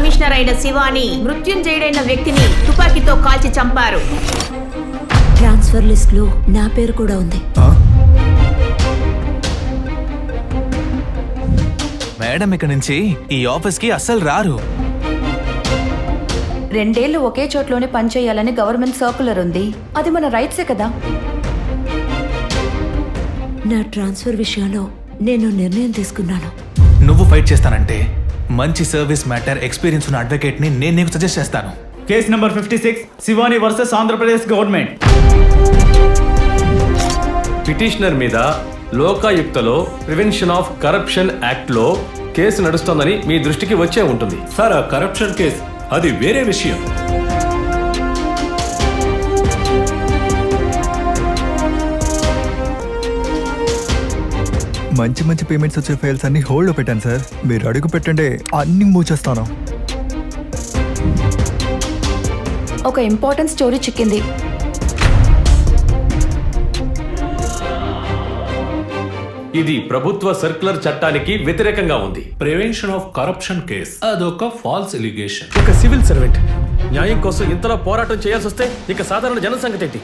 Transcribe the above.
Commissioner అయిన శివాని మృత్యుంజయుడైన వ్యక్తిని తుపాకీతో కాల్చి చంపారు. ట్రాన్స్ఫర్ లిస్ట్ లో నా పేరు కూడా ఉంది. మేడం ఇక నుంచి ఈ ఆఫీస్ కి అస్సలు రారు. 2 ఏళ్లు ఒకే చోట్లోనే పనిచేయాలని గవర్నమెంట్ సర్కులర్ ఉంది. అది మన రైట్సే కదా. నా ట్రాన్స్ఫర్ విషయంలో నేను నిర్ణయం తీసుకున్నాను. నువ్వు ఫైట్ చేస్తానంటే మంచి సర్వీస్ మ్యాటర్ ఎక్స్పీరియన్స్ ఉన్న అడ్వకేట్ ని నేను నీకు సజెస్ట్ చేస్తాను. Case number 56 Shivani versus Andhra Pradesh government. Petitioner మీద లోకాయుక్తలో ప్రివెన్షన్ ఆఫ్ కరప్షన్ యాక్ట్ లో కేసు నడుస్తోందని మీ దృష్టికి వచ్చే ఉంటుంది. సార్, ఆ కరప్షన్ కేసు అది వేరే విషయం. మంచి మంచి పేమెంట్స్ వచ్చే ఫైల్స్ అన్ని హోల్డ్ లో పెట్టాను సార్. మీరు అడుగు పెట్టండి, అన్ని మూచేస్తాను. ఒక ఇంపార్టెంట్ స్టోరీ చిక్కింది. ఇది ప్రభుత్వ సర్క్యులర్ చట్టానికి వ్యతిరేకంగా ఉంది. ప్రివెన్షన్ ఆఫ్ కరప్షన్ కేస్ అదొక ఫాల్స్ ఎలిగేషన్. ఒక సివిల్ సర్వెంట్ న్యాయం కోసం ఇంతలా పోరాటం చేయాల్సి వస్తే ఇక సాధారణ జన సంగతి ఏంటి?